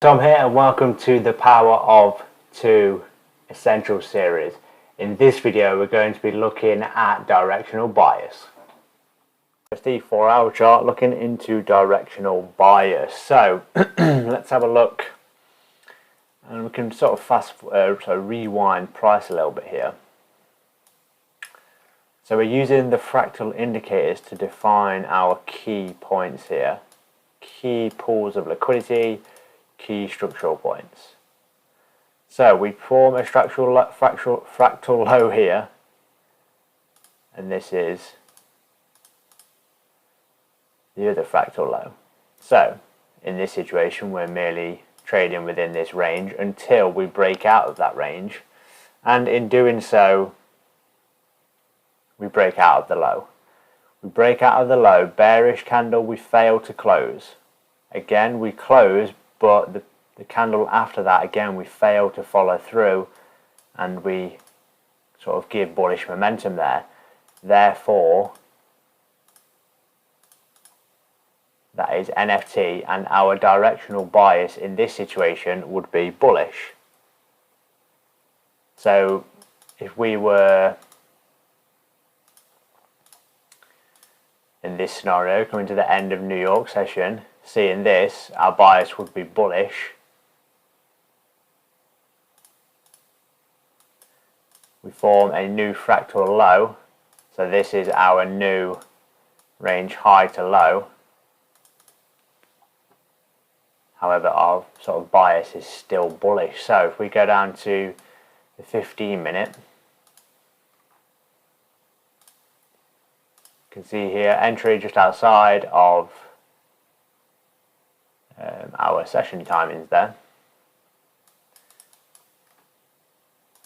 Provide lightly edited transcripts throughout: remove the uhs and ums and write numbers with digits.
Tom here and welcome to the Power of Two Essential series. In this video we're going to be looking at directional bias. It's the 4-hour chart looking into directional bias. So let's have a look, and we can sort of rewind price a little bit here. So we're using the fractal indicators to define our key points here, key pools of liquidity, key structural points. So we form a fractal low here, and this is the other fractal low. So in this situation we're merely trading within this range until we break out of that range, and in doing so we break out of the low. We break out of the low, bearish candle, we fail to close. Again we close, but the candle after that, again, we fail to follow through, and we sort of give bullish momentum there. Therefore, that is NFT, and our directional bias in this situation would be bullish. So if we were in this scenario coming to the end of New York session, seeing this, our bias would be bullish. We form a new fractal low, so this is our new range high to low. However, our sort of bias is still bullish. So if we go down to the 15-minute, you can see here entry just outside of our session timings there.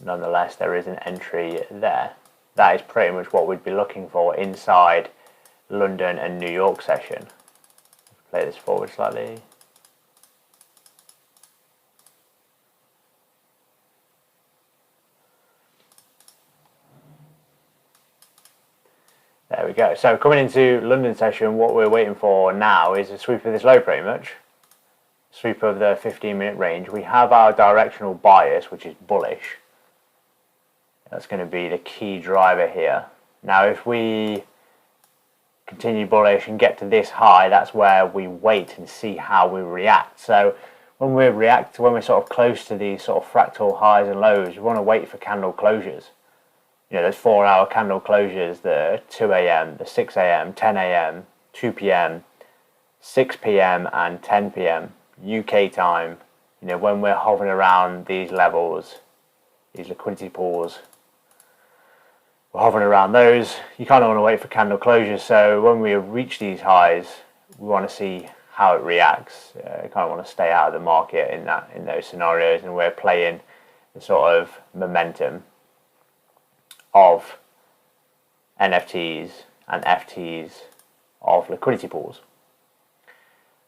Nonetheless, there is an entry there. That is pretty much what we'd be looking for inside London and New York session. Play this forward slightly. There we go. So coming into London session, what we're waiting for now is a sweep of this low pretty much. Sweep of the 15-minute range. We have our directional bias, which is bullish. That's going to be the key driver here. Now if we continue bullish and get to this high, that's where we wait and see how we react. So when we're sort of close to these sort of fractal highs and lows, we want to wait for candle closures. You know, those 4-hour candle closures, the 2 a.m., the 6 a.m., 10 a.m., 2 p.m., 6 p.m. and 10 p.m. UK time. You know, when we're hovering around these levels, these liquidity pools, we're hovering around those. You kind of want to wait for candle closures. So when we reach these highs, we want to see how it reacts. You kind of want to stay out of the market in those scenarios, and we're playing the sort of momentum of NFTs and FTs of liquidity pools.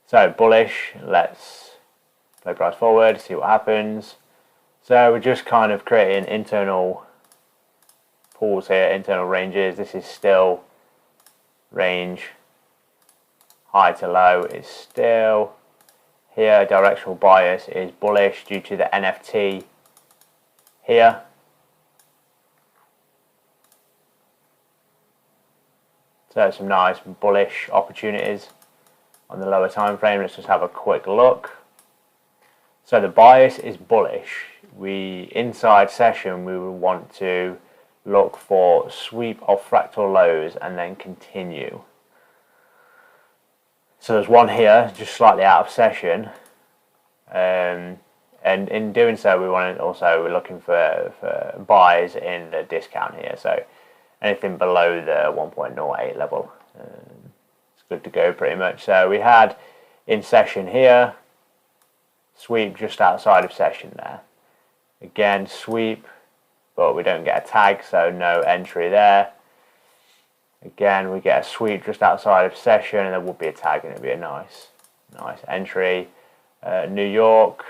So bullish, let's play price forward, see what happens. So we're just kind of creating internal pools here, internal ranges. This is still range high to low is still here. Directional bias is bullish due to the NFT here. So some nice bullish opportunities on the lower time frame. Let's just have a quick look. So the bias is bullish. Inside session we would want to look for sweep of fractal lows and then continue. So there's one here just slightly out of session, and in doing so we're looking for buys in the discount here. So anything below the 1.08 level, it's good to go pretty much. So we had in session here, sweep just outside of session there. Again, sweep, but we don't get a tag, so no entry there. Again, we get a sweep just outside of session, and there would be a tag, and it'd be a nice entry. New York,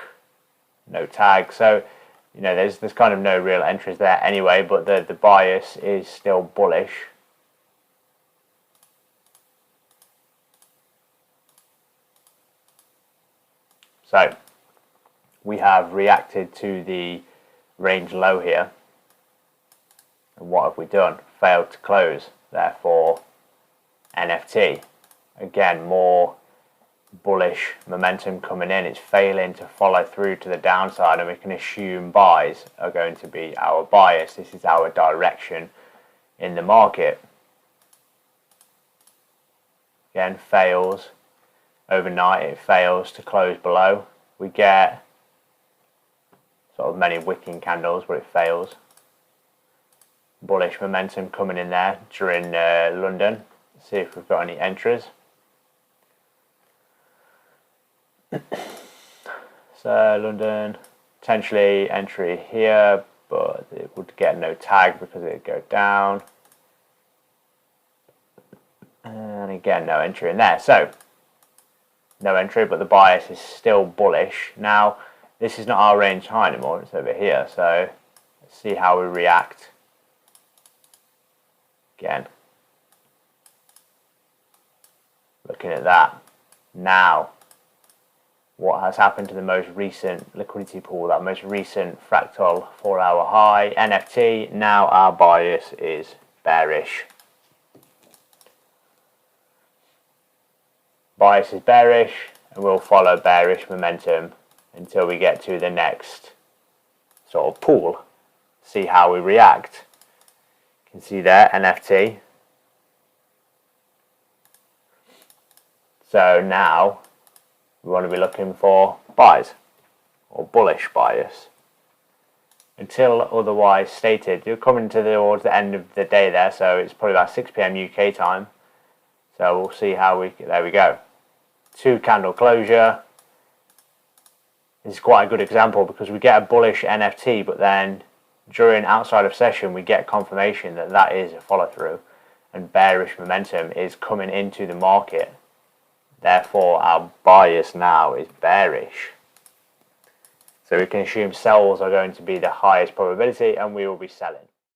no tag. So you know, there's kind of no real entries there anyway, but the bias is still bullish. So we have reacted to the range low here. And what have we done? Failed to close. Therefore, NFT, again, more bullish momentum coming in. It's failing to follow through to the downside, and we can assume buys are going to be our bias. This is our direction in the market. Again, fails overnight. It fails to close below. We get sort of many wicking candles, but it fails. Bullish momentum coming in there during London. See if we've got any entries. So London, potentially entry here, but it would get no tag because it would go down. And again, no entry in there. So no entry, but the bias is still bullish. Now, this is not our range high anymore, it's over here. So let's see how we react. Again, looking at that. Now, what has happened to the most recent liquidity pool, that most recent fractal 4-hour high, NFT? Now our bias is bearish. Bias is bearish, and we'll follow bearish momentum until we get to the next sort of pool. See how we react. You can see there, NFT. So now we want to be looking for buys or bullish bias. Until otherwise stated, you're coming towards the end of the day there, so it's probably about 6 PM UK time. So we'll see how there we go. 2 candle closure. This is quite a good example because we get a bullish NFT, but then during outside of session we get confirmation that that is a follow through and bearish momentum is coming into the market. Therefore our bias now is bearish. So we can assume sells are going to be the highest probability and we will be selling.